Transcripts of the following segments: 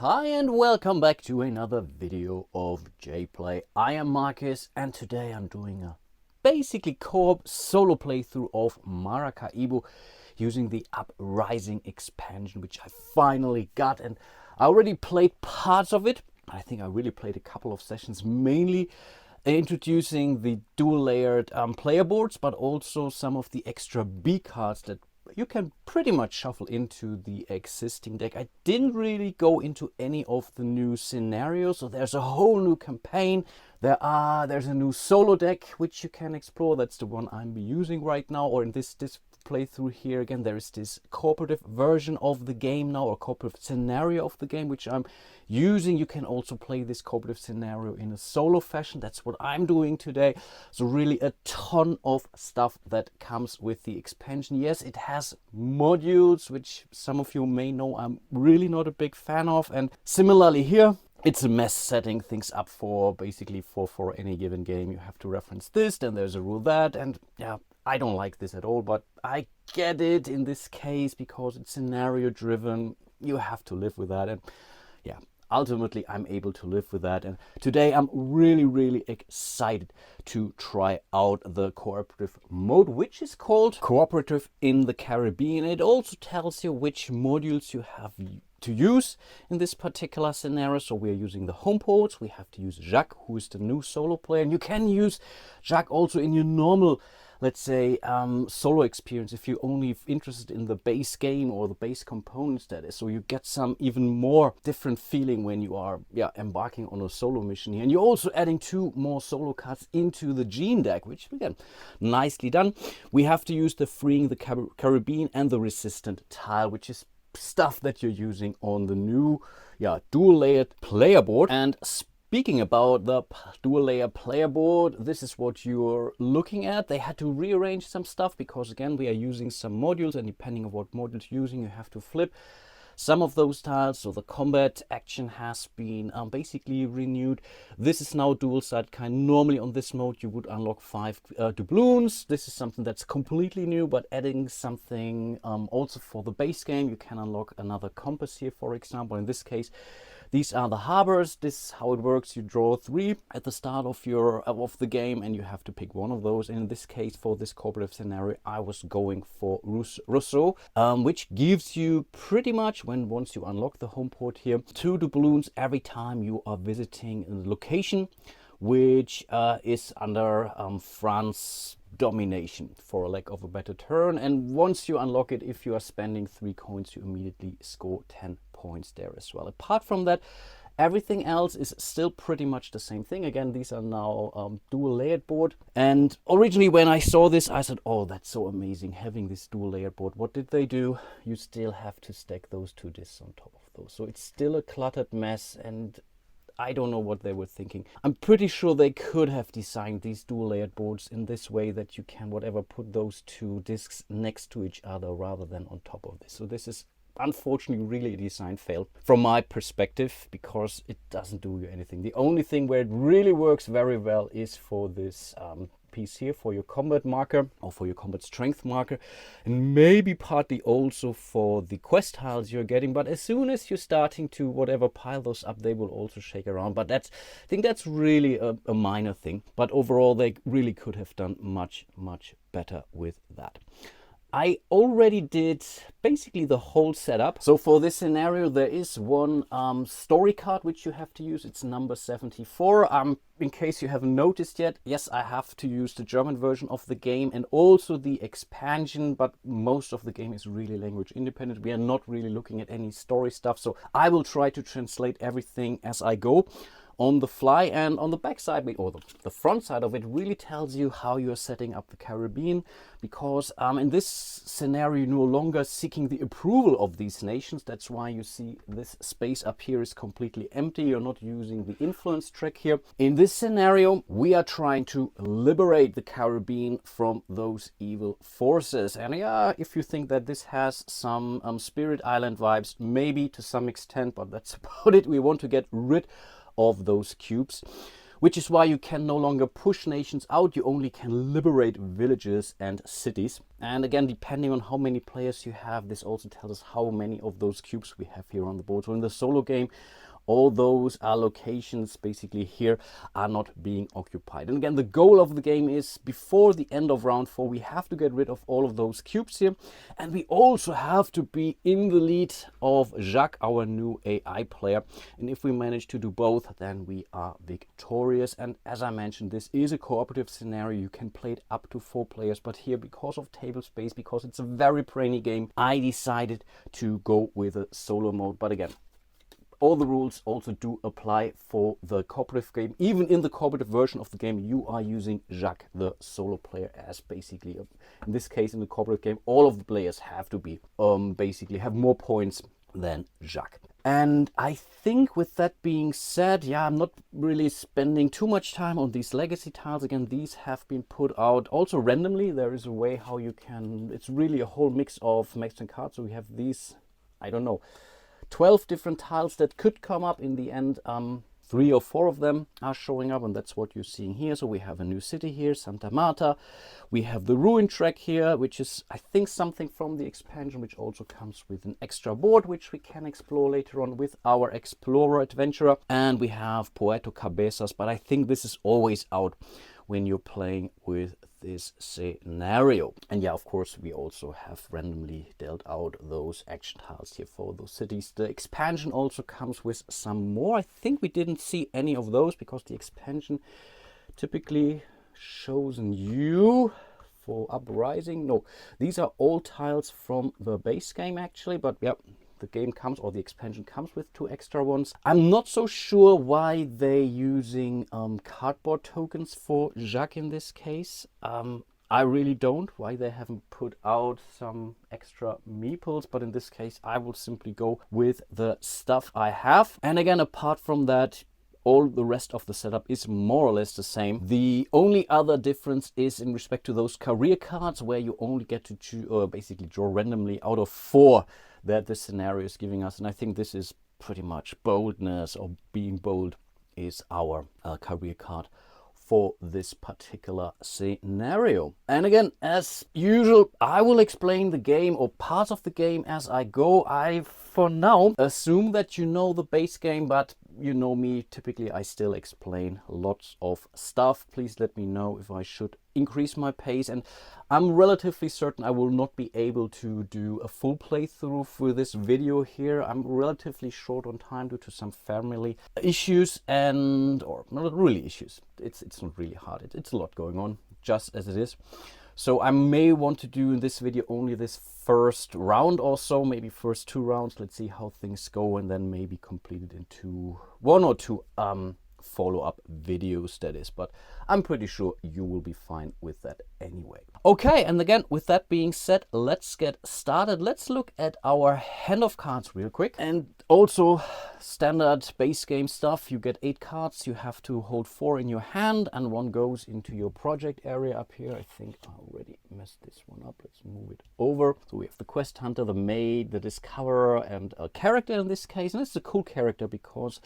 Hi and welcome back to another video of jPlay. I am Marcus and today I'm doing a basically co-op solo playthrough of Maracaibo using the Uprising expansion, which I finally got, and I already played parts of it. I think I really played a couple of sessions, mainly introducing the dual layered player boards, but also some of the extra B cards that you can pretty much shuffle into the existing deck. I didn't really go into any of the new scenarios, so there's a whole new campaign. There's a new solo deck which you can explore. That's the one I'm using right now, or in this playthrough here. Again, there is this cooperative version of the game now, or cooperative scenario of the game, which I'm using. You can also play this cooperative scenario in a solo fashion. That's what I'm doing today. So really a ton of stuff that comes with the expansion. Yes, it has modules, which some of you may know I'm really not a big fan of. And similarly here, it's a mess setting things up for basically for any given game. You have to reference this, then there's a rule that, and yeah, I don't like this at all, but I get it in this case because it's scenario driven. You have to live with that, and yeah, ultimately I'm able to live with that. And today I'm really excited to try out the cooperative mode, which is called Cooperative in the Caribbean. It also tells you which modules you have to use in this particular scenario. So we're using the home ports. We have to use Jacques, who is the new solo player, and you can use Jacques also in your normal, let's say, solo experience if you're only interested in the base game or the base components, that is. So you get some even more different feeling when you are embarking on a solo mission here. And you're also adding 2 more solo cards into the Gene deck, which again, nicely done. We have to use the Freeing the Caribbean and the Resistant tile, which is stuff that you're using on the new dual layered player board. And speaking about the dual layer player board, this is what you're looking at. They had to rearrange some stuff because again we are using some modules, and depending on what modules you're using, you have to flip some of those tiles. So the combat action has been basically renewed. This is now dual side kind. Normally on this mode you would unlock 5 doubloons. This is something that's completely new, but adding something also for the base game. You can unlock another compass here, for example. In this case, these are the harbors. This is how it works. You draw 3 at the start of the game, and you have to pick one of those. And in this case, for this cooperative scenario, I was going for Rousseau, which gives you pretty much, once you unlock the home port here, 2 doubloons every time you are visiting a location which is under France domination, for a lack of a better term. And once you unlock it, if you are spending 3 coins, you immediately score 10 points there as well. Apart from that, everything else is still pretty much the same thing. Again, these are now dual layered board. And originally when I saw this, I said, oh, that's so amazing having this dual layered board. What did they do? You still have to stack those 2 discs on top of those. So it's still a cluttered mess, and I don't know what they were thinking. I'm pretty sure they could have designed these dual layered boards in this way that you can put those 2 discs next to each other rather than on top of this. So this is unfortunately really a design fail from my perspective, because it doesn't do you anything. The only thing where it really works very well is for this piece here, for your combat marker or for your combat strength marker, and maybe partly also for the quest tiles you're getting. But as soon as you're starting to pile those up, they will also shake around. But I think that's really a minor thing. But overall, they really could have done much better with that. I already did basically the whole setup. So for this scenario, there is one story card which you have to use. It's number 74. In case you haven't noticed yet, yes, I have to use the German version of the game and also the expansion, but most of the game is really language independent. We are not really looking at any story stuff. So I will try to translate everything as I go on the fly. And on the back side, or the front side of it, really tells you how you're setting up the Caribbean, because in this scenario you're no longer seeking the approval of these nations. That's why you see this space up here is completely empty. You're not using the influence track here. In this scenario, we are trying to liberate the Caribbean from those evil forces. And yeah, if you think that this has some Spirit Island vibes, maybe to some extent, but that's about it. We want to get rid of those cubes. which is why you can no longer push nations out. You only can liberate villages and cities. And again, depending on how many players you have, this also tells us how many of those cubes we have here on the board. So in the solo game, all those locations basically here are not being occupied. And again, the goal of the game is before the end of round 4, we have to get rid of all of those cubes here. And we also have to be in the lead of Jacques, our new AI player. And if we manage to do both, then we are victorious. And as I mentioned, this is a cooperative scenario. You can play it up to 4 players. But here, because of table space, because it's a very brainy game, I decided to go with a solo mode. But again, all the rules also do apply for the cooperative game. Even in the cooperative version of the game, you are using Jacques, the solo player, as basically, in this case, in the cooperative game, all of the players have to be, basically have more points than Jacques. And I think with that being said, yeah, I'm not really spending too much time on these legacy tiles. Again, these have been put out also randomly. There is a way how you can, it's really a whole mix of Mexican cards. So we have these, I don't know, 12 different tiles that could come up in the end. 3 or 4 of them are showing up, and that's what you're seeing here. So we have a new city here, Santa Marta. We have the ruin track here, which is, I think, something from the expansion, which also comes with an extra board, which we can explore later on with our explorer adventurer. And we have Puerto Cabezas, but I think this is always out when you're playing with this scenario. And yeah, of course, we also have randomly dealt out those action tiles here for those cities. The expansion also comes with some more. I think we didn't see any of those because the expansion typically shows new for Uprising. No, these are all tiles from the base game actually, but yeah, the game comes, or the expansion comes with 2 extra ones. I'm not so sure why they're using cardboard tokens for Jacques in this case. I really don't, why they haven't put out some extra meeples, but in this case I will simply go with the stuff I have. And again, apart from that, all the rest of the setup is more or less the same. The only other difference is in respect to those career cards, where you only get to choose, or basically draw randomly out of 4 that this scenario is giving us. And I think this is pretty much boldness, or being bold is our career card for this particular scenario. And again, as usual, I will explain the game or parts of the game as I go. I, for now, assume that you know the base game, but you know me, typically I still explain lots of stuff. Please let me know if I should increase my pace, and I'm relatively certain I will not be able to do a full playthrough for this video here. I'm relatively short on time due to some family issues, and or not really issues. It's not really hard. It's a lot going on, just as it is. So I may want to do in this video only this first round or so, maybe first 2 rounds. Let's see how things go, and then maybe complete it into 1 or 2 follow-up videos, that is. But I'm pretty sure you will be fine with that anyway. Okay, and again, with that being said, let's get started. Let's look at our hand of cards real quick. And also standard base game stuff. You get 8 cards. You have to hold 4 in your hand, and 1 goes into your project area up here. I think I already messed this one up. Let's move it over. So we have the quest hunter, the maid, the discoverer, and a character in this case. And it's a cool character because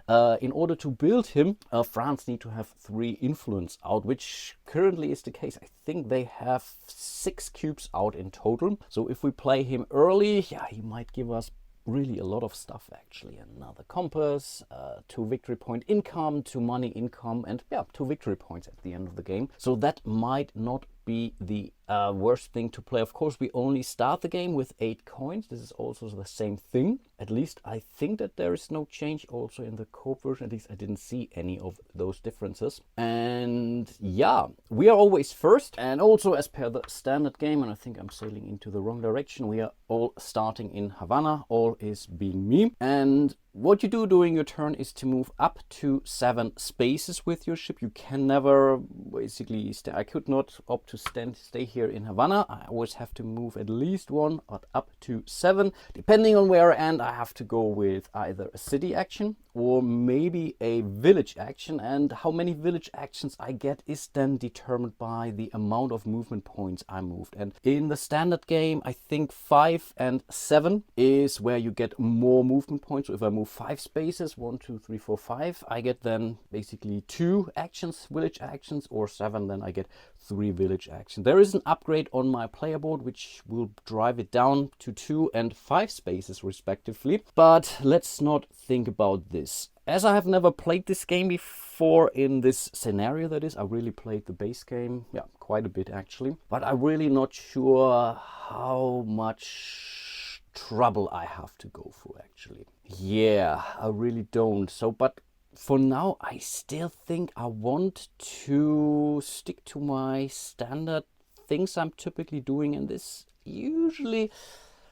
in order to build him, France need to have 3 influence out, which currently is the case. I think they have 6 cubes out in total. So if we play him early, yeah, he might give us really a lot of stuff actually. Another compass, 2 victory point income, 2 money income, and yeah, 2 victory points at the end of the game. So that might not be the worst thing to play. Of course, we only start the game with 8 coins. This is also the same thing. At least I think that there is no change also in the coop version. At least I didn't see any of those differences. And yeah, we are always first. And also as per the standard game, and I think I'm sailing into the wrong direction, we are all starting in Havana. All is being me. And what you do during your turn is to move up to 7 spaces with your ship. You can never basically stay. I could not opt to stay here in Havana. I always have to move at least 1 or up to 7. Depending on where I end, I have to go with either a city action or maybe a village action. And how many village actions I get is then determined by the amount of movement points I moved. And in the standard game, I think 5 and 7 is where you get more movement points. So if I move remove 5 spaces, 1, 2, 3, 4, 5, I get then basically 2 actions, village actions, or 7, then I get 3 village actions. There is an upgrade on my player board which will drive it down to 2 and 5 spaces respectively. But let's not think about this. As I have never played this game before in this scenario, that is, I really played the base game, yeah, quite a bit actually, but I'm really not sure how much trouble I have to go through actually. Yeah, I really don't. So, but for now, I still think I want to stick to my standard things I'm typically doing, and this usually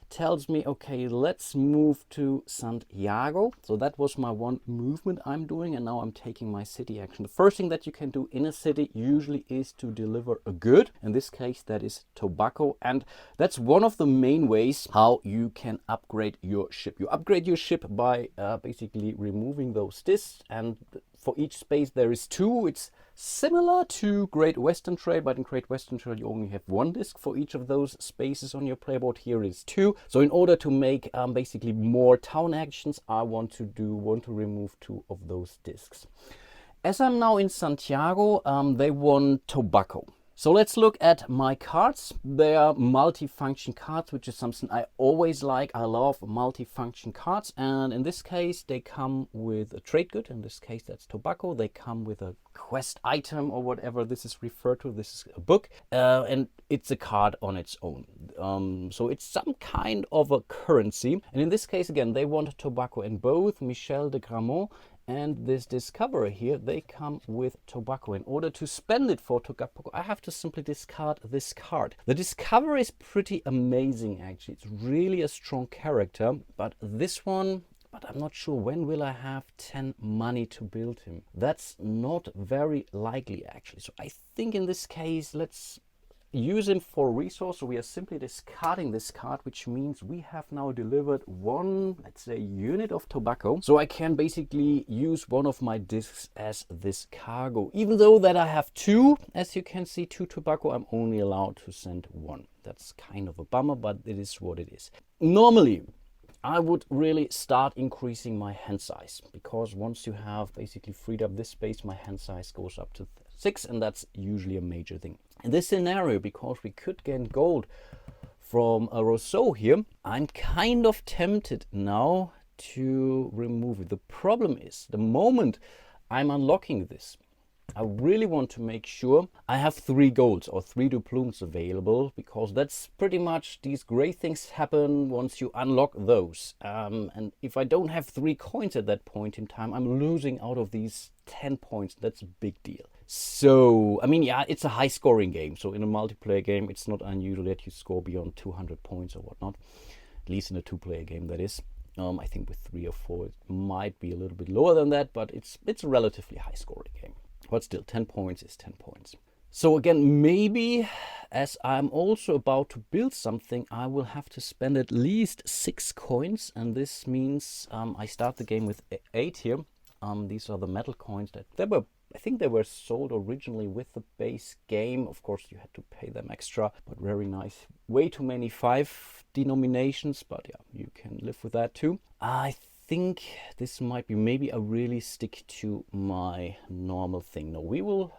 tells me, okay, let's move to Santiago. So that was my one movement I'm doing, and now I'm taking my city action. The first thing that you can do in a city usually is to deliver a good. In this case, that is tobacco, and that's one of the main ways how you can upgrade your ship. You upgrade your ship by basically removing those discs, and for each space there is 2. It's similar to Great Western Trail, but in Great Western Trail you only have 1 disc for each of those spaces on your playboard. Here is 2. So in order to make basically more town actions, I want to remove 2 of those discs. As I'm now in Santiago, they want tobacco. So let's look at my cards. They are multifunction cards, which is something I always like. I love multifunction cards, and in this case they come with a trade good. In this case that's tobacco. They come with a quest item or whatever this is referred to. This is a book, and it's a card on its own. So it's some kind of a currency, and in this case again they want tobacco, and both Michel de Gramont and this Discoverer here, they come with tobacco. In order to spend it for tobacco, I have to simply discard this card. The Discoverer is pretty amazing actually. It's really a strong character, but this one, but I'm not sure when will I have 10 money to build him. That's not very likely actually. So I think in this case, let's use him for resource. So we are simply discarding this card, which means we have now delivered 1, let's say, unit of tobacco. So I can basically use one of my discs as this cargo. Even though that I have 2, as you can see, 2 tobacco, I'm only allowed to send 1. That's kind of a bummer, but it is what it is. Normally, I would really start increasing my hand size, because once you have basically freed up this space, my hand size goes up to 6, and that's usually a major thing. In this scenario, because we could get gold from a Rousseau here, I'm kind of tempted now to remove it. The problem is, the moment I'm unlocking this, I really want to make sure I have 3 golds or 3 doubloons available, because that's pretty much, these great things happen once you unlock those. And if I don't have 3 coins at that point in time, I'm losing out of these 10 points. That's a big deal. So, I mean, yeah, it's a high scoring game. So in a multiplayer game, it's not unusual that you score beyond 200 points or whatnot. At least in a 2-player game, that is. I think with 3 or 4, it might be a little bit lower than that, but it's a relatively high scoring game. But still, 10 points is 10 points. So again, maybe as I'm also about to build something, I will have to spend at least 6 coins. And this means I start the game with 8 here. These are the metal coins that I think they were sold originally with the base game. Of course, you had to pay them extra, but very nice. Way too many 5 denominations, but yeah, you can live with that too. I think this might be, maybe I really stick to my normal thing. No, we will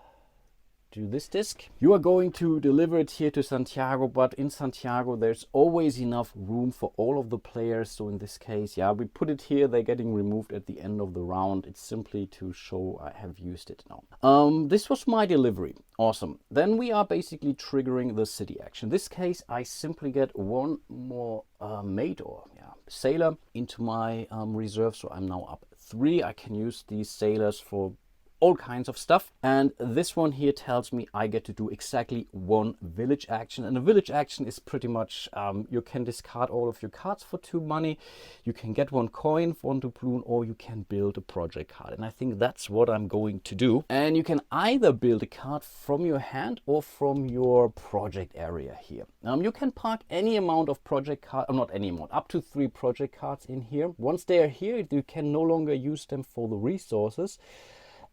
do this disc. You are going to deliver it here to Santiago, but in Santiago there's always enough room for all of the players. So in this case, yeah, we put it here. They're getting removed at the end of the round. It's simply to show I have used it now. This was my delivery. Awesome. Then we are basically triggering the city action. In this case, I simply get 1 more mate or sailor into my reserve. So I'm now up 3. I can use these sailors for all kinds of stuff, and this one here tells me I get to do exactly 1 village action. And a village action is pretty much you can discard all of your cards for 2 money, you can get 1 coin for 1 doubloon, or you can build a project card. And I think that's what I'm going to do. And you can either build a card from your hand or from your project area here. You can park any amount of project card, not any amount, up to 3 project cards in here. Once they are here, you can no longer use them for the resources.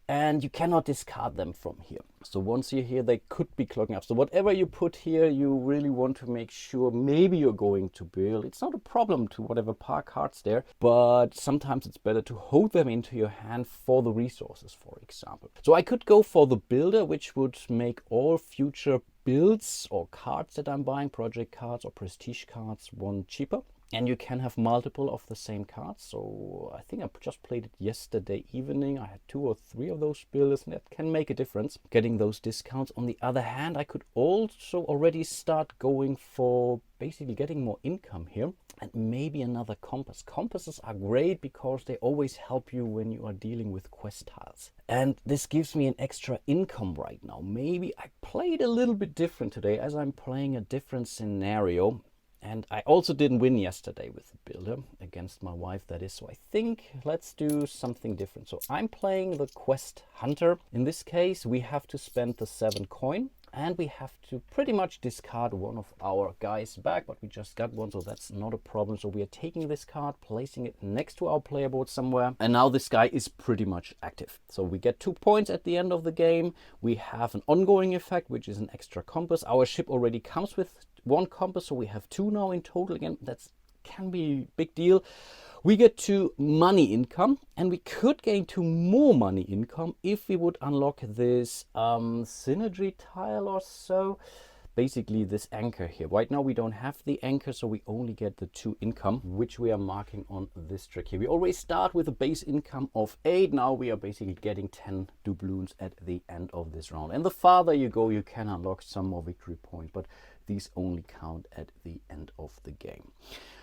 and you cannot discard them from here. So once you're here, they could be clogging up. So whatever you put here, you really want to make sure maybe you're going to build. It's not a problem to whatever park cards there, but sometimes it's better to hold them into your hand for the resources, for example. So I could go for the builder, which would make all future builds or cards that I'm buying, project cards or prestige cards, one cheaper. And you can have multiple of the same cards. So I think I just played it yesterday evening. I had 2 or 3 of those builders, and that can make a difference, getting those discounts. On the other hand, I could also already start going for basically getting more income here, and maybe another compass. Compasses are great because they always help you when you are dealing with quest tiles. And this gives me an extra income right now. Maybe I played a little bit different today as I'm playing a different scenario. And I also didn't win yesterday with the builder, against my wife that is. So I think let's do something different. So I'm playing the quest hunter. In this case, we have to spend the 7 coin. And we have to pretty much discard one of our guys back, but we just got one, so that's not a problem. So we are taking this card, placing it next to our player board somewhere, and now this guy is pretty much active. So we get 2 points at the end of the game. We have an ongoing effect, which is an extra compass. Our ship already comes with 1 compass, so we have 2 now in total. Again, that's can be a big deal. We get to money income, and we could gain 2 more money income if we would unlock this synergy tile or so. Basically this anchor here. Right now we don't have the anchor, so we only get the 2 income, which we are marking on this trick here. We always start with a base income of 8. Now we are basically getting 10 doubloons at the end of this round. And the farther you go, you can unlock some more victory points, but these only count at the end of the game.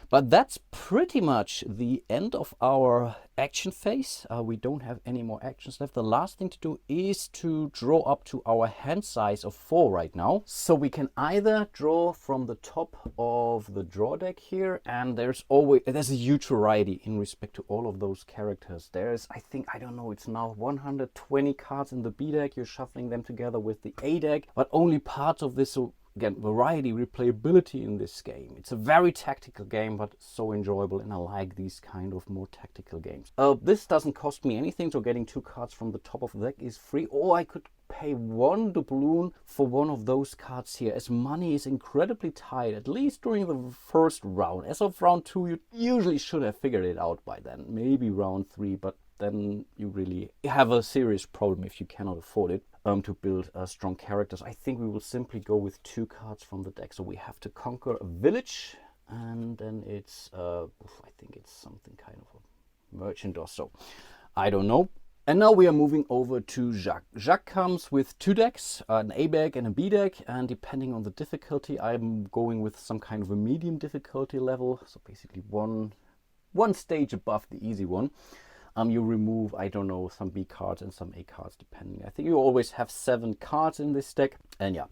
But that's pretty much the end of our action phase. We don't have any more actions left. The last thing to do is to draw up to our hand size of 4 right now. So we can either draw from the top of the draw deck here, and there's a huge variety in respect to all of those characters. There's, I think, I don't know, it's now 120 cards in the B deck. You're shuffling them together with the A deck, but only parts of this. So again, variety, replayability in this game. It's a very tactical game, but so enjoyable, and I like these kind of more tactical games. This doesn't cost me anything, so getting 2 cards from the top of the deck is free, or I could pay 1 doubloon for one of those cards here, as money is incredibly tight, at least during the first round. As of round 2, you usually should have figured it out by then, maybe round 3, but then you really have a serious problem if you cannot afford it to build strong characters. I think we will simply go with 2 cards from the deck. So we have to conquer a village, and then it's, I think it's something kind of a merchant or so. I don't know. And now we are moving over to Jacques. Jacques comes with 2 decks, an A deck and a B deck, and depending on the difficulty, I'm going with some kind of a medium difficulty level. So basically one stage above the easy one. You remove, I don't know, some B cards and some A cards depending. I think you always have 7 cards in this deck, and yeah,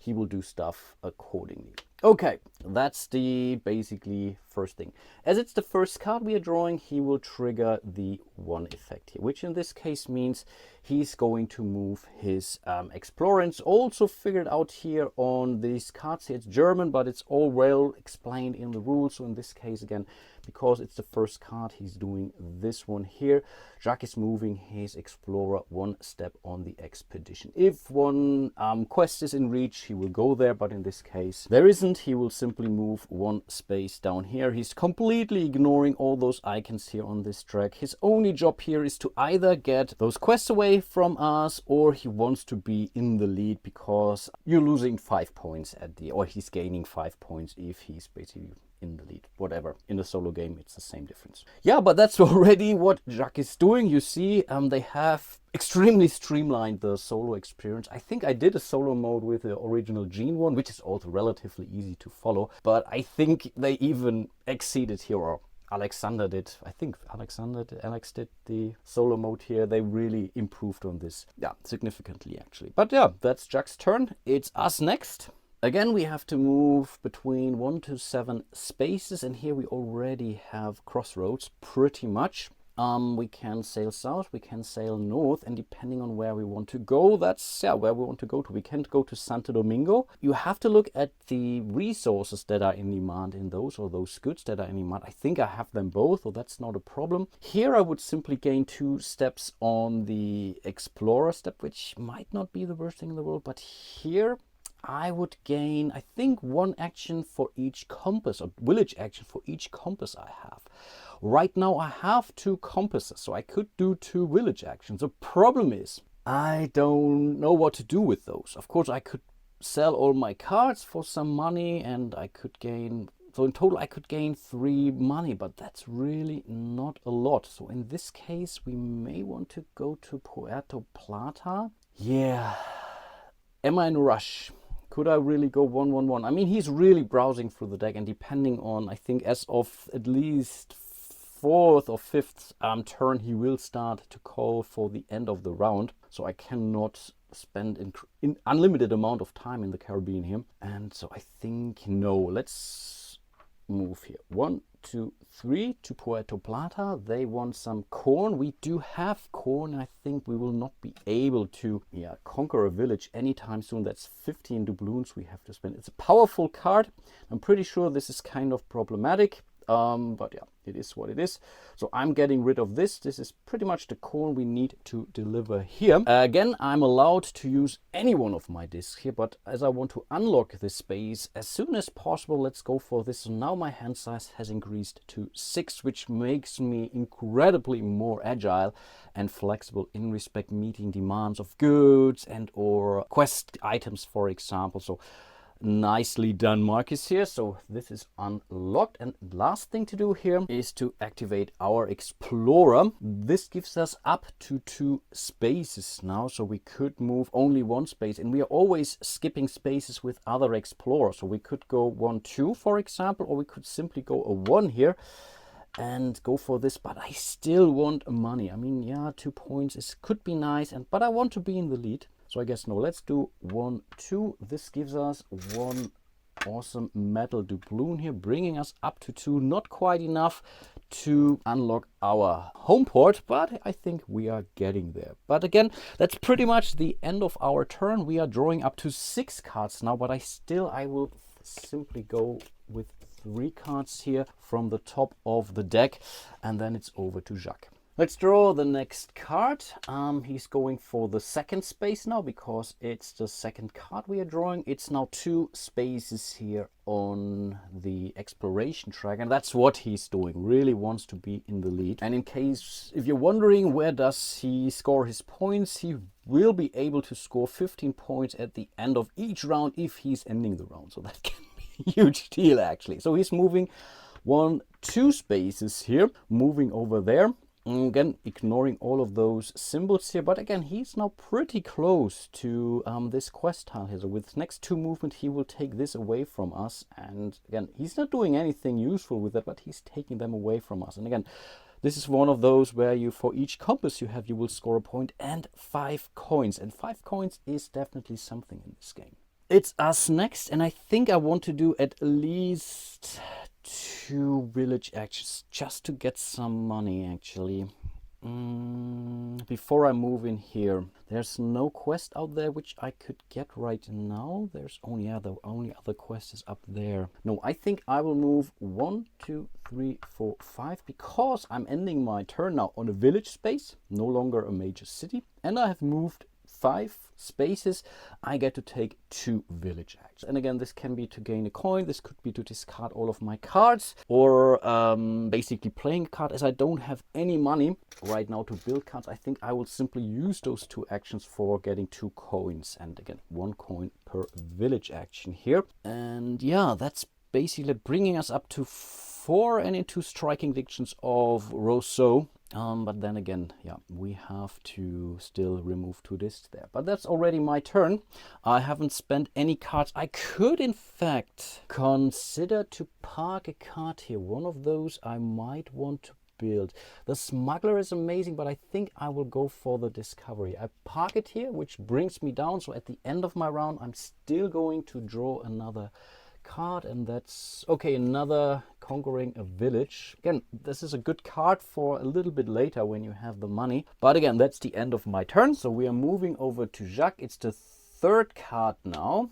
he will do stuff accordingly. Okay, that's the basically first thing. As it's the first card we are drawing, he will trigger the 1 effect here, which in this case means he's going to move his explorer. It's also figured out here on these cards here. It's German, but it's all well explained in the rules. So in this case, again, because it's the first card, he's doing this one here. Jacques is moving his explorer 1 step on the expedition. If one quest is in reach, he will go there, but in this case there isn't. He will simply move 1 space down here. He's completely ignoring all those icons here on this track. His only job here is to either get those quests away from us, or he wants to be in the lead, because you're losing 5 points or he's gaining 5 points if he's basically in the lead. Whatever, in a solo game it's the same difference. Yeah, but that's already what Jacques is doing. You see, they have extremely streamlined the solo experience. I think I did a solo mode with the original Gene one, which is also relatively easy to follow, but I think they even exceeded here, or Alexander did. I think Alex did the solo mode here. They really improved on this, yeah, significantly actually. But yeah, that's Jacques' turn. It's us next. Again, we have to move between 1 to 7 spaces, and here we already have crossroads pretty much. We can sail south, we can sail north, and depending on where we want to go, that's where we want to go to. We can't go to Santo Domingo. You have to look at the resources that are in demand in those, or those goods that are in demand. I think I have them both, so that's not a problem. Here I would simply gain 2 steps on the Explorer step, which might not be the worst thing in the world, but here I would gain, I think, 1 action for each compass, or village action for each compass I have. Right now I have 2 compasses, so I could do 2 village actions. The problem is I don't know what to do with those. Of course, I could sell all my cards for some money and I could gain, so in total I could gain 3 money, but that's really not a lot. So in this case we may want to go to Puerto Plata. Yeah, am I in a rush? Could I really go 1-1-1? I mean, he's really browsing through the deck, and depending on, I think as of at least 4th or 5th turn, he will start to call for the end of the round. So I cannot spend an unlimited amount of time in the Caribbean here. And so I think no, let's move here. 1, 2, 3 to Puerto Plata. They want some corn. We do have corn. I think we will not be able to conquer a village anytime soon. That's 15 doubloons we have to spend. It's a powerful card. I'm pretty sure this is kind of problematic. But yeah, it is what it is. So I'm getting rid of this. This is pretty much the corn we need to deliver here. Again, I'm allowed to use any one of my discs here, but as I want to unlock this space as soon as possible, let's go for this. So now my hand size has increased to 6, which makes me incredibly more agile and flexible in respect meeting demands of goods and or quest items, for example. So nicely done, Marcus here. So this is unlocked, and last thing to do here is to activate our Explorer. This gives us up to 2 spaces now, so we could move only 1 space, and we are always skipping spaces with other Explorers. So we could go 1-2 for example, or we could simply go a 1 here and go for this, but I still want money. I mean, yeah, 2 points could be nice, but I want to be in the lead. So I guess no, let's do 1-2. This gives us 1 awesome metal doubloon here, bringing us up to 2. Not quite enough to unlock our home port, but I think we are getting there. But again, that's pretty much the end of our turn. We are drawing up to 6 cards now, but I will simply go with 3 cards here from the top of the deck, and then it's over to Jacques. Let's draw the next card. He's going for the 2nd space now because it's the 2nd card we are drawing. It's now 2 spaces here on the exploration track, and that's what he's doing. Really wants to be in the lead. And in case if you're wondering where does he score his points, he will be able to score 15 points at the end of each round if he's ending the round. So that can be a huge deal actually. So he's moving 1-2 spaces here, moving over there. Again, ignoring all of those symbols here, but again, he's now pretty close to this quest tile here. So with next 2 movement, he will take this away from us. And again, he's not doing anything useful with it, but he's taking them away from us. And again, this is one of those where you, for each compass you have, you will score a point and 5 coins. And 5 coins is definitely something in this game. It's us next, and I think I want to do at least 2 village actions just to get some money actually. Before I move in here, there's no quest out there which I could get right now. There's only other quest is up there. No, I think I will move 1, 2, 3, 4, 5 because I'm ending my turn now on a village space, no longer a major city, and I have moved 5 spaces. I get to take 2 village actions. And again, this can be to gain a coin, this could be to discard all of my cards, or basically playing a card. As I don't have any money right now to build cards, I think I will simply use those 2 actions for getting 2 coins, and again 1 coin per village action here. And yeah, that's basically bringing us up to 4 and into striking distance of Rousseau. But then again, yeah, we have to still remove 2 discs there. But that's already my turn. I haven't spent any cards. I could, in fact, consider to park a card here. One of those I might want to build. The Smuggler is amazing, but I think I will go for the Discovery. I park it here, which brings me down. So at the end of my round, I'm still going to draw another card, and that's okay. Another conquering a village. Again, this is a good card for a little bit later when you have the money. But again, that's the end of my turn. So we are moving over to Jacques. It's the third card now.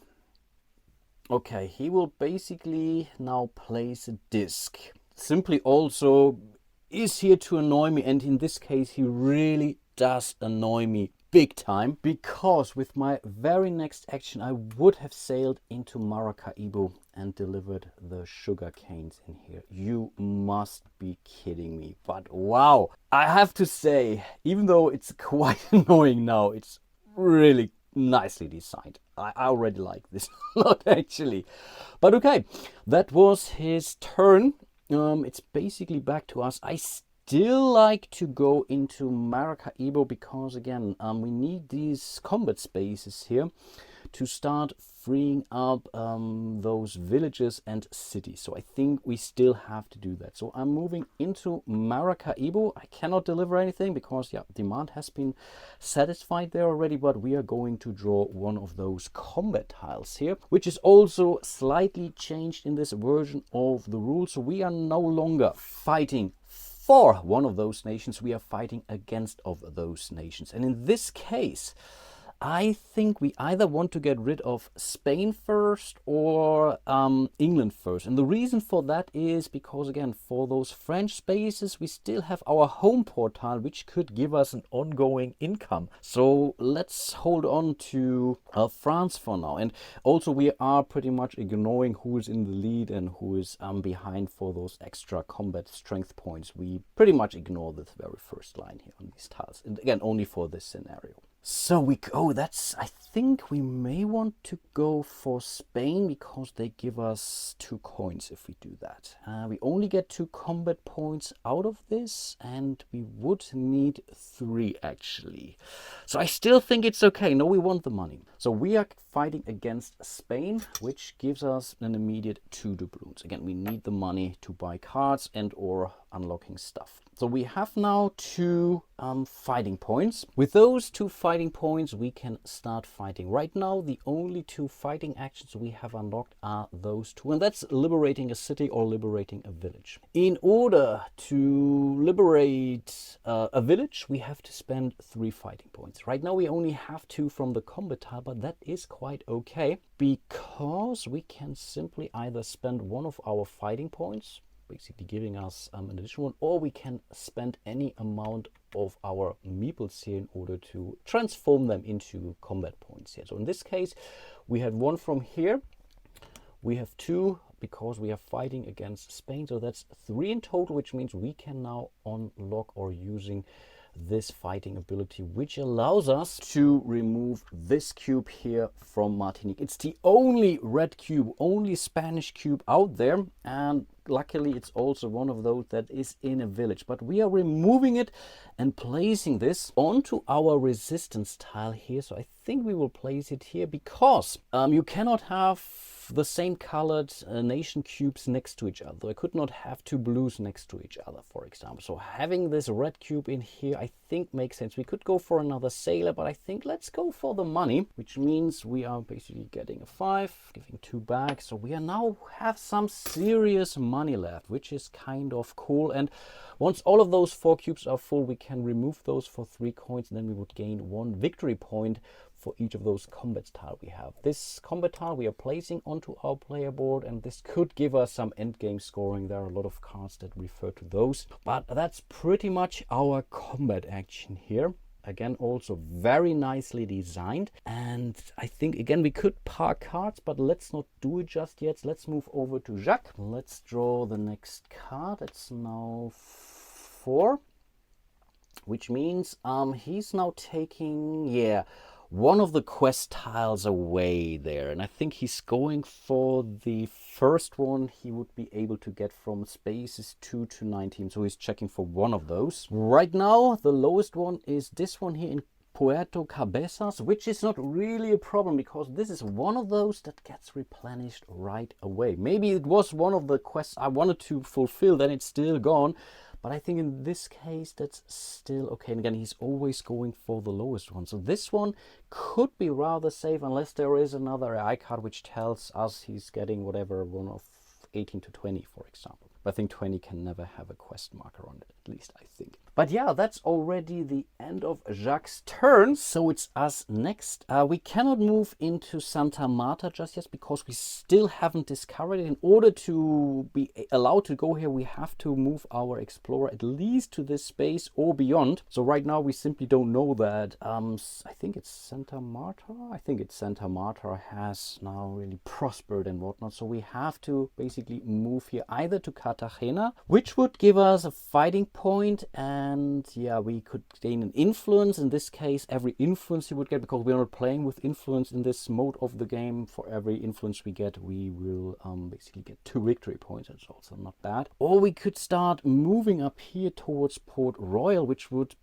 Okay, he will basically now place a disc. Simply also is here to annoy me, and in this case he really does annoy me big time, because with my very next action I would have sailed into Maracaibo and delivered the sugar canes in here. You must be kidding me. But wow, I have to say, even though it's quite annoying now, it's really nicely designed. I already like this a lot actually. But okay, that was his turn. It's basically back to us. I still like to go into Maracaibo because again, we need these combat spaces here to start freeing up those villages and cities. So I think we still have to do that. So I'm moving into Maracaibo. I cannot deliver anything because yeah, demand has been satisfied there already, but we are going to draw one of those combat tiles here, which is also slightly changed in this version of the rules. So we are no longer fighting for one of those nations, we are fighting against of those nations. And in this case, I think we either want to get rid of Spain first or England first. And the reason for that is because, again, for those French spaces, we still have our home portal, which could give us an ongoing income. So let's hold on to France for now. And also we are pretty much ignoring who is in the lead and who is behind for those extra combat strength points. We pretty much ignore the very first line here on these tiles. And again, only for this scenario. So we go, I think we may want to go for Spain because they give us 2 coins if we do that. We only get 2 combat points out of this, and we would need 3 actually. So I still think it's okay. No, we want the money. So we are fighting against Spain, which gives us an immediate 2 doubloons. Again, we need the money to buy cards and or unlocking stuff. So we have now 2 fighting points. With those 2 fighting points, we can start fighting. Right now, the only 2 fighting actions we have unlocked are those 2, and that's liberating a city or liberating a village. In order to liberate a village, we have to spend 3 fighting points. Right now, we only have 2 from the combat tile, but that is quite okay because we can simply either spend 1 of our fighting points, basically giving us an additional one, or we can spend any amount of our meeples here in order to transform them into combat points here. So in this case, we had 1 from here, we have 2 because we are fighting against Spain, so that's 3 in total, which means we can now unlock or using this fighting ability, which allows us to remove this cube here from Martinique. It's the only red cube, only Spanish cube out there, and luckily it's also one of those that is in a village. But we are removing it and placing this onto our resistance tile here. So I think we will place it here because you cannot have the same colored nation cubes next to each other. I could not have 2 blues next to each other, for example. So having this red cube in here, I think makes sense. We could go for another sailor, but I think let's go for the money, which means we are basically getting a 5, giving 2 back. So we are now have some serious money left, which is kind of cool. And once all of those 4 cubes are full, we can remove those for 3 coins, and then we would gain 1 victory point for each of those combat tile we have. This combat tile we are placing onto our player board, and this could give us some end game scoring. There are a lot of cards that refer to those, but that's pretty much our combat action here. Again, also very nicely designed, and I think again we could park cards, but let's not do it just yet. Let's move over to Jacques. Let's draw the next card. It's now 4, which means he's now taking one of the quest tiles away there, and I think he's going for the first one he would be able to get from spaces 2 to 19, so he's checking for one of those. Right now the lowest one is this one here in Puerto Cabezas, which is not really a problem because this is one of those that gets replenished right away. Maybe it was one of the quests I wanted to fulfill, then it's still gone. But I think in this case, that's still okay. And again, he's always going for the lowest one. So this one could be rather safe unless there is another AI card which tells us he's getting whatever, one of 18 to 20, for example. But I think 20 can never have a quest marker on it, at least I think. But yeah, that's already the end of Jacques' turn. So it's us next. We cannot move into Santa Marta just yet because we still haven't discovered it. In order to be allowed to go here, we have to move our explorer at least to this space or beyond. So right now we simply don't know that. I think it's Santa Marta. I think it's Santa Marta has now really prospered and whatnot. So we have to basically move here either to Cartagena, which would give us a fighting point, and yeah, we could gain an influence. In this case, every influence you would get, because we're not playing with influence in this mode of the game, for every influence we get, we will basically get 2 victory points. It's also not bad. Or we could start moving up here towards Port Royal, which would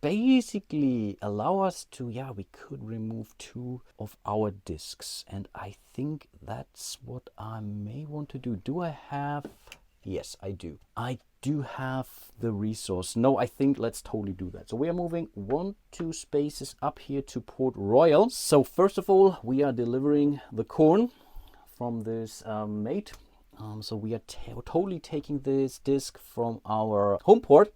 basically allow us to, yeah, we could remove 2 of our discs. And I think that's what I may want to do. Do I have... Yes, I do. I do have the resource. No, I think let's totally do that. So we are moving 2 spaces up here to Port Royal. So first of all, we are delivering the corn from this mate. So we are totally taking this disc from our home port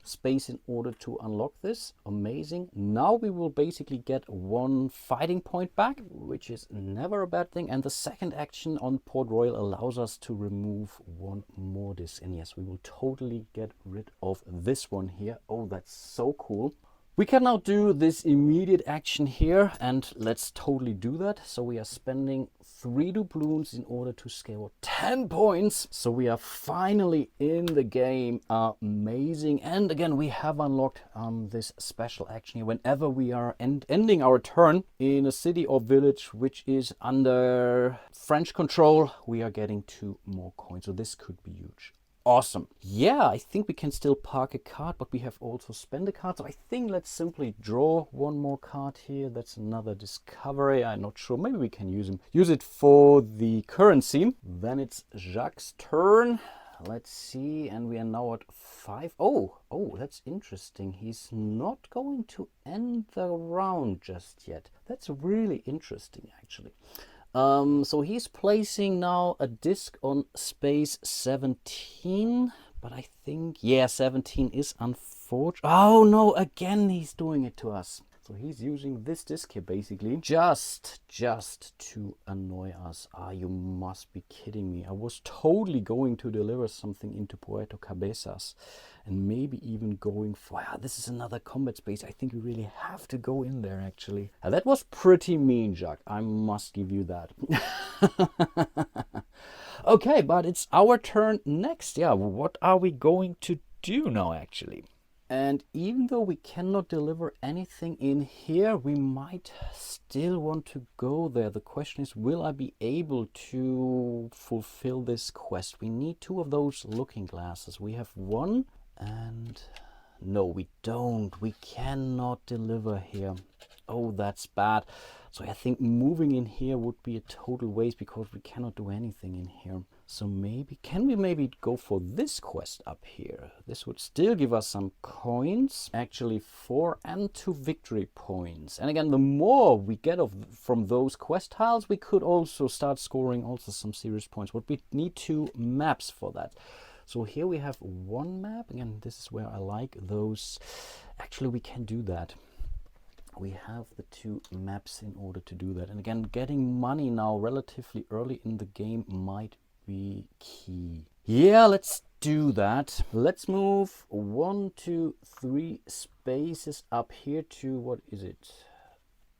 space in order to unlock this. Amazing. Now we will basically get 1 fighting point back, which is never a bad thing. And the second action on Port Royal allows us to remove 1 more disc. And yes, we will totally get rid of this one here. Oh, that's so cool. We can now do this immediate action here, and let's totally do that. So we are spending 3 doubloons in order to scale 10 points. So we are finally in the game. Amazing. And again, we have unlocked this special action here. Whenever we are ending our turn in a city or village which is under French control, we are getting 2 more coins. So this could be huge. Awesome. Yeah, I think we can still park a card, but we have also spent a card. So I think let's simply draw 1 more card here. That's another discovery. I'm not sure. Maybe we can use it for the currency. Then it's Jacques' turn. Let's see. And we are now at 5. Oh, that's interesting. He's not going to end the round just yet. That's really interesting, actually. So he's placing now a disc on space 17, but I think, yeah, 17 is unfortunate. Oh no, again he's doing it to us. So he's using this disc here basically just to annoy us. You must be kidding me. I was totally going to deliver something into Puerto Cabezas and maybe even going for, this is another combat space. I think we really have to go in there actually. That was pretty mean, Jacques. I must give you that. Okay, but it's our turn next. Yeah, what are we going to do now actually? And even though we cannot deliver anything in here, we might still want to go there. The question is, will I be able to fulfill this quest? We need 2 of those looking glasses. We have 1 and no, we don't. We cannot deliver here. Oh, that's bad. So I think moving in here would be a total waste because we cannot do anything in here. So can we maybe go for this quest up here? This would still give us some coins, actually 4 and 2 victory points. And again, the more we get from those quest tiles, we could also start scoring also some serious points. But we need 2 maps for that. So here we have 1 map. Again, this is where I like those. Actually, we can do that. We have the 2 maps in order to do that. And again, getting money now relatively early in the game might be key. Yeah, let's do that. Let's move 1, 2, 3 spaces up here to, what is it?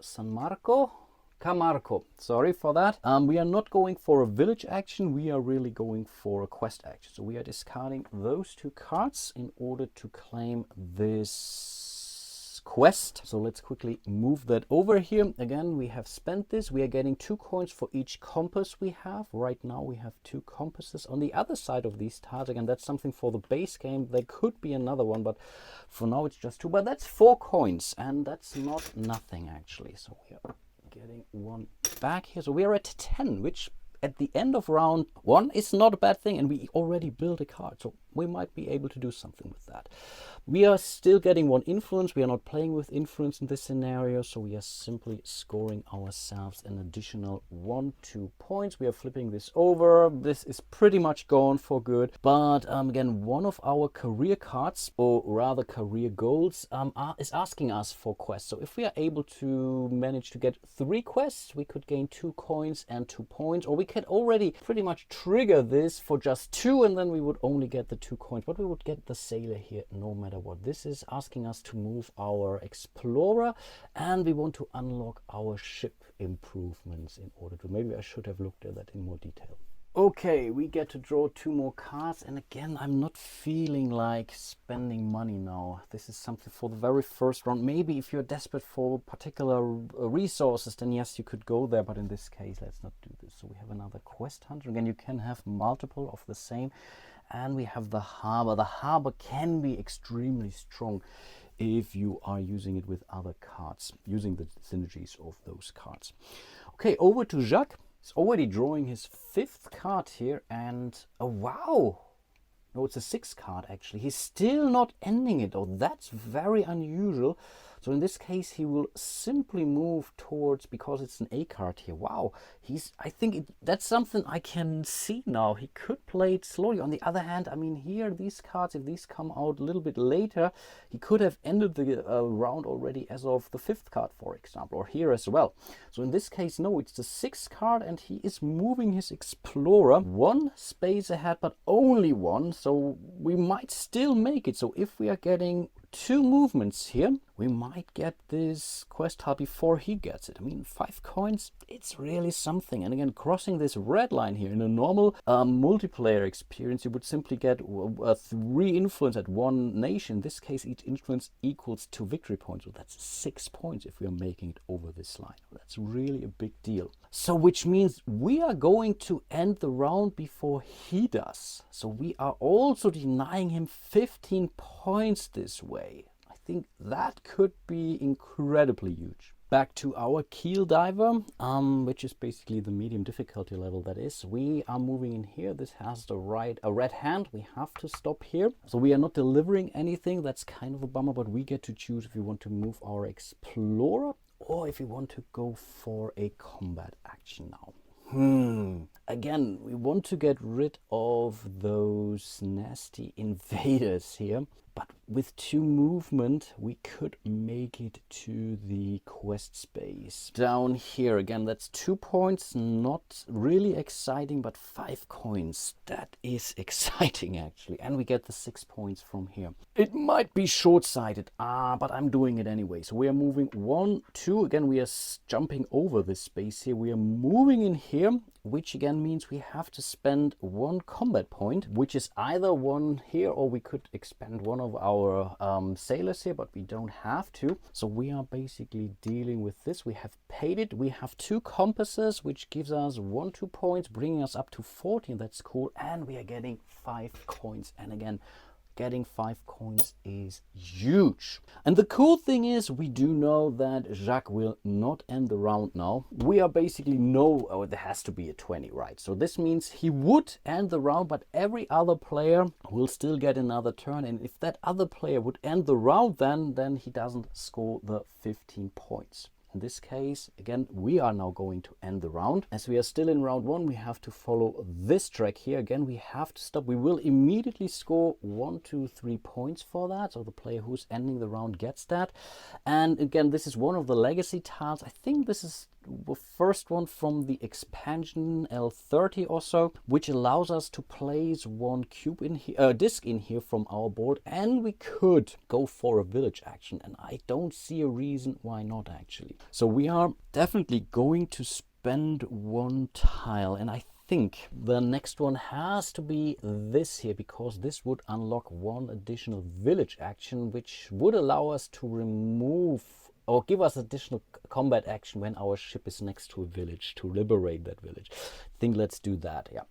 San Marco? Camargo. Sorry for that. We are not going for a village action. We are really going for a quest action. So we are discarding those 2 cards in order to claim this quest. So let's quickly move that over here. Again, we have spent this. We are getting 2 coins for each compass we have. Right now we have 2 compasses. On the other side of these tiles, again, that's something for the base game. There could be another one, but for now it's just 2. But that's 4 coins, and that's not nothing actually. So we are getting 1 back here. So we are at 10, which at the end of round 1 is not a bad thing, and we already built a card. So we might be able to do something with that. We are still getting one influence. We are not playing with influence in this scenario, so we are simply scoring ourselves an additional 1-2 points. We are flipping this over. This is pretty much gone for good. But again, one of our career cards, or rather career goals, is asking us for quests. So if we are able to manage to get 3 quests, we could gain 2 coins and 2 points, or we could already pretty much trigger this for just 2, and then we would only get the 2 coins, but we would get the sailor here no matter what. This is asking us to move our explorer, and we want to unlock our ship improvements in order to, maybe I should have looked at that in more detail. Okay, we get to draw 2 more cards, and again, I'm not feeling like spending money now. This is something for the very first round. Maybe if you're desperate for particular resources, then yes, you could go there, but in this case, let's not do this. So we have another quest hunter. Again, you can have multiple of the same, and we have the harbor. The harbor can be extremely strong if you are using it with other cards, using the synergies of those cards. Okay, over to Jacques. He's already drawing his 5th card here, and oh wow, no, it's a 6th card actually. He's still not ending it. Oh, that's very unusual. So in this case, he will simply move towards, because it's an A card here. Wow, I think that's something I can see now. He could play it slowly. On the other hand, I mean, here, these cards, if these come out a little bit later, he could have ended the round already as of the 5th card, for example, or here as well. So in this case, no, it's the 6th card, and he is moving his explorer 1 space ahead, but only 1. So we might still make it. So if we are getting 2 movements here, we might get this quest hub before he gets it. I mean, 5 coins, it's really something. And again, crossing this red line here, in a normal multiplayer experience, you would simply get 3 influence at 1 nation. In this case, each influence equals 2 victory points. So that's 6 points if we are making it over this line. That's really a big deal. So which means we are going to end the round before he does. So we are also denying him 15 points this way. I think that could be incredibly huge. Back to our keel diver, which is basically the medium difficulty level, that is. We are moving in here. This has a red hand. We have to stop here. So we are not delivering anything. That's kind of a bummer, but we get to choose if we want to move our explorer or if we want to go for a combat action now. Again, we want to get rid of those nasty invaders here, but with 2 movement, we could make it to the quest space. Down here, again, that's 2 points, not really exciting, but 5 coins. That is exciting, actually. And we get the 6 points from here. It might be short-sighted, but I'm doing it anyway. So we are moving 1, 2. Again, we are jumping over this space here. We are moving in here, which again means we have to spend 1 combat point, which is either 1 here, or we could expend one of our sailors here, but we don't have to. So we are basically dealing with this. We have paid it. We have 2 compasses, which gives us 1-2 points, bringing us up to 14. That's cool. And we are getting 5 coins. And again, getting 5 coins is huge. And the cool thing is, we do know that Jacques will not end the round now. We are basically there has to be a 20, right? So this means he would end the round, but every other player will still get another turn. And if that other player would end the round, then he doesn't score the 15 points. In this case, again, we are now going to end the round. As we are still in round 1, we have to follow this track here. Again, we have to stop. We will immediately score 1, 2, 3 points for that. So the player who's ending the round gets that. And again, this is one of the legacy tiles. I think this is the first one from the expansion L30 or so, which allows us to place 1 cube in here, disc in here from our board, and we could go for a village action, and I don't see a reason why not, actually. So we are definitely going to spend 1 tile, and I think the next one has to be this here, because this would unlock 1 additional village action, which would allow us to remove or give us additional combat action when our ship is next to a village, to liberate that village. I think let's do that, yeah.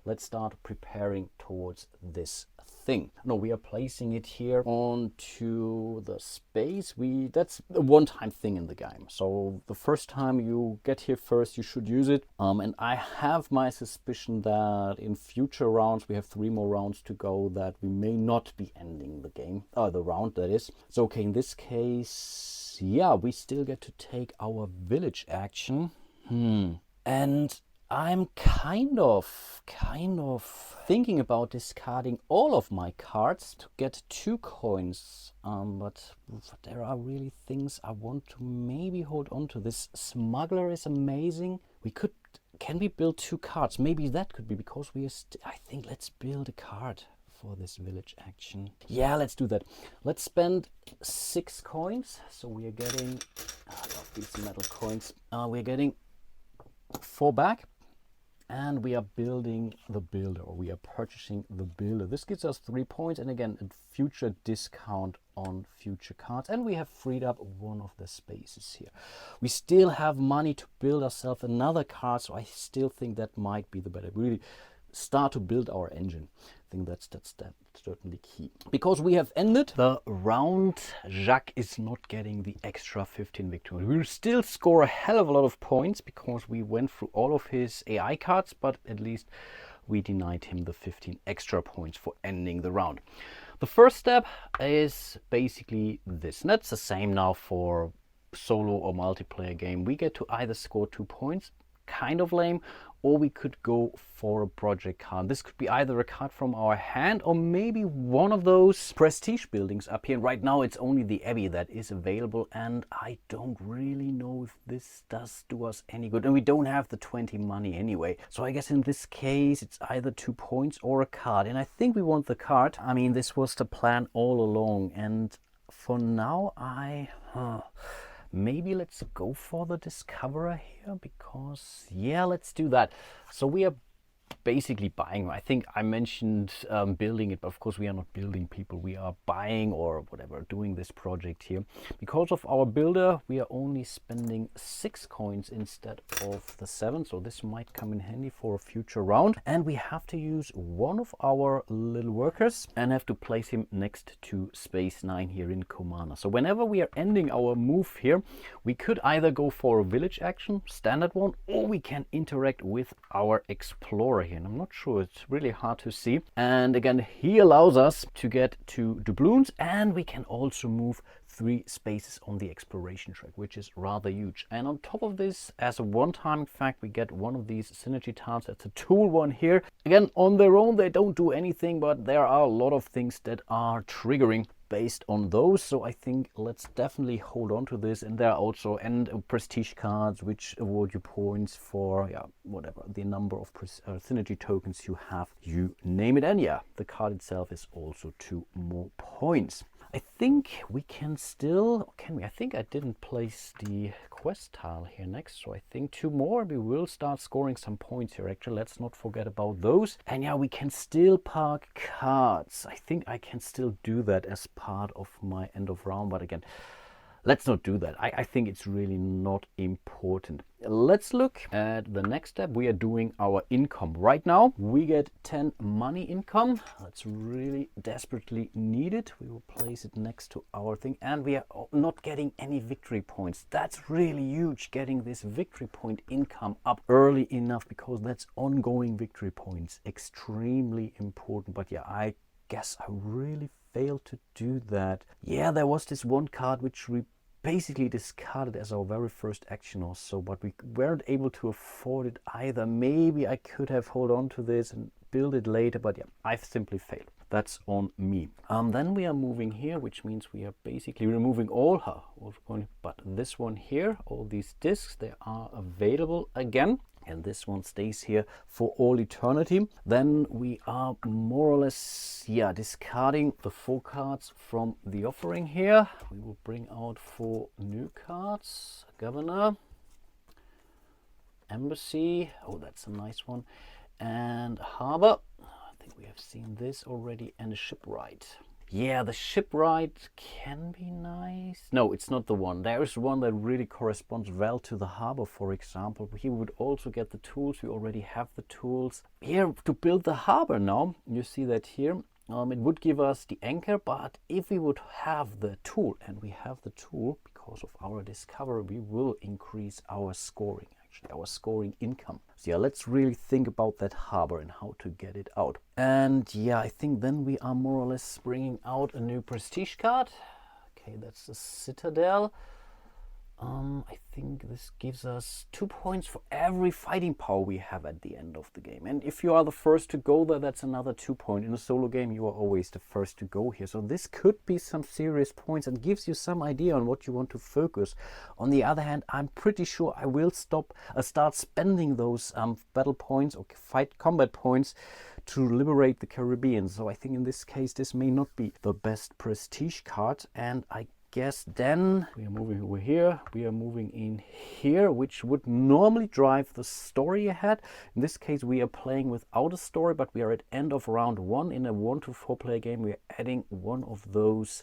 let's start preparing towards this thing. No, we are placing it here onto the space. That's a one-time thing in the game. So the first time you get here first, you should use it. And I have my suspicion that in future rounds, we have 3 more rounds to go, that we may not be ending the game, the round that is. So okay, in this case, yeah, we still get to take our village action. And I'm kind of thinking about discarding all of my cards to get 2 coins. But there are really things I want to maybe hold on to. This smuggler is amazing. Can we build 2 cards? Maybe that could be, because I think let's build a card for this village action. Yeah, let's do that. Let's spend 6 coins. So we are getting, I love these metal coins. We're getting 4 back. And we are building the builder, or we are purchasing the builder. This gives us 3 points, and again, a future discount on future cards. And we have freed up one of the spaces here. We still have money to build ourselves another card, so I still think that might be the better. Really start to build our engine. I think that's certainly key. Because we have ended the round, Jacques is not getting the extra 15 victory. We will still score a hell of a lot of points because we went through all of his AI cards, but at least we denied him the 15 extra points for ending the round. The first step is basically this. And that's the same now for solo or multiplayer game. We get to either score 2 points, kind of lame, or we could go for a project card. This could be either a card from our hand or maybe one of those prestige buildings up here. Right now it's only the Abbey that is available, and I don't really know if this does do us any good. And we don't have the 20 money anyway. So I guess in this case it's either 2 points or a card. And I think we want the card. I mean, this was the plan all along. And for now, maybe let's go for the Discoverer here, because yeah, let's do that. So we are basically buying. I think I mentioned building it, but of course we are not building people. We are buying or whatever, doing this project here. Because of our builder, we are only spending 6 coins instead of the 7. So this might come in handy for a future round. And we have to use one of our little workers and have to place him next to space 9 here in Comana. So whenever we are ending our move here, we could either go for a village action, standard one, or we can interact with our explorer here. And I'm not sure, it's really hard to see. And again, he allows us to get 2 doubloons, and we can also move 3 spaces on the exploration track, which is rather huge. And on top of this, as a one-time fact, we get one of these synergy tiles. That's a tool one here. Again, on their own, they don't do anything, but there are a lot of things that are triggering based on those. So I think let's definitely hold on to this. And there are also prestige cards which award you points for whatever the number of synergy tokens you have, you name it. And yeah, the card itself is also 2 more points. I think we can still, can we? I think I didn't place the quest tile here next, so I think 2 more. We will start scoring some points here. Actually, let's not forget about those. And yeah, we can still park cards. I think I can still do that as part of my end of round, but again, let's not do that. I think it's really not important. Let's look at the next step. We are doing our income. Right now, we get 10 money income. That's really desperately needed. We will place it next to our thing. And we are not getting any victory points. That's really huge, getting this victory point income up early enough, because that's ongoing victory points. Extremely important. But yeah, I guess I really failed to do that. Yeah, there was this one card which we basically discarded as our very first action or so, but we weren't able to afford it either. Maybe I could have held on to this and build it later, but yeah, I've simply failed. That's on me. Then we are moving here, which means we are basically removing all but this one here, all these discs, they are available again. And this one stays here for all eternity. Then we are more or less, discarding the 4 cards from the offering here. We will bring out 4 new cards. Governor, Embassy, oh, that's a nice one, and Harbor. I think we have seen this already, and a Shipwright. Yeah, the shipwright can be nice. No, it's not the one. There is one that really corresponds well to the harbor, for example. Here we would also get the tools. We already have the tools. Here, to build the harbor now, you see that here. It would give us the anchor, but if we would have the tool, and we have the tool, because of our discovery, we will increase our scoring, actually, our scoring income. So yeah, let's really think about that harbor and how to get it out. And yeah, I think then we are more or less bringing out a new prestige card. Okay, that's the Citadel. I think this gives us 2 points for every fighting power we have at the end of the game. And if you are the first to go there, that's another 2 points. In a solo game, you are always the first to go here. So this could be some serious points and gives you some idea on what you want to focus. On the other hand, I'm pretty sure I will start spending those battle points or combat points to liberate the Caribbean. So I think in this case, this may not be the best prestige card. And I guess then we are moving over here, we are moving in here, which would normally drive the story ahead. In this case, we are playing without a story, but we are at end of round 1 in a 1 to 4 player game. We are adding one of those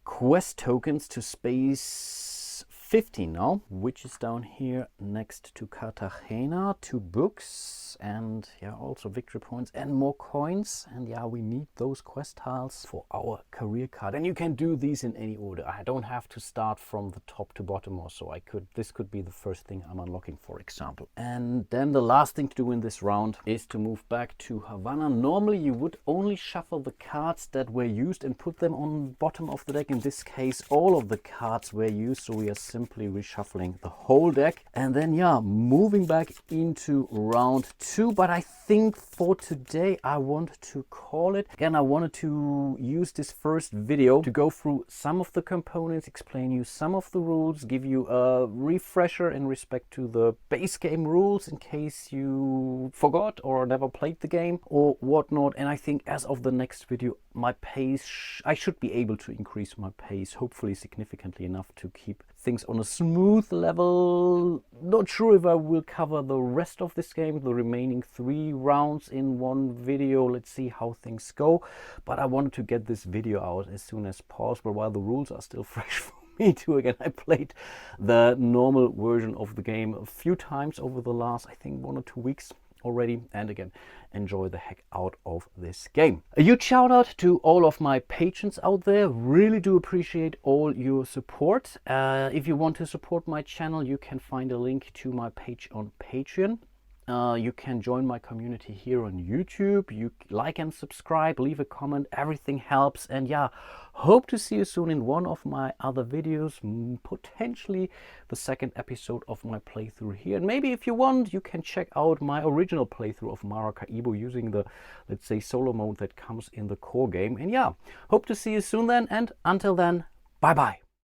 quest tokens to space 15 now, which is down here next to Cartagena. 2 books and yeah, also victory points and more coins. And yeah, we need those quest tiles for our career card. And you can do these in any order. I don't have to start from the top to bottom, or so this could be the first thing I'm unlocking, for example. And then the last thing to do in this round is to move back to Havana. Normally you would only shuffle the cards that were used and put them on the bottom of the deck. In this case, all of the cards were used, so we are simply reshuffling the whole deck. And then yeah, moving back into round 2. But I think for today I want to call it. Again, I wanted to use this first video to go through some of the components, explain you some of the rules, give you a refresher in respect to the base game rules in case you forgot or never played the game or whatnot. And I think as of the next video, my pace, I should be able to increase my pace, hopefully significantly enough to keep things on a smooth level. Not sure if I will cover the rest of this game, the remaining 3 rounds in one video. Let's see how things go. But I wanted to get this video out as soon as possible while the rules are still fresh for me too. Again, I played the normal version of the game a few times over the last, I think, 1 or 2 weeks already, and again, enjoy the heck out of this game. A huge shout out to all of my patrons out there. Really do appreciate all your support. If you want to support my channel, you can find a link to my page on Patreon. You can join my community here on YouTube. You like and subscribe, leave a comment, everything helps. And yeah, hope to see you soon in one of my other videos, potentially the second episode of my playthrough here. And maybe if you want, you can check out my original playthrough of Maracaibo using the, let's say, solo mode that comes in the core game. And yeah, hope to see you soon then. And until then, bye bye.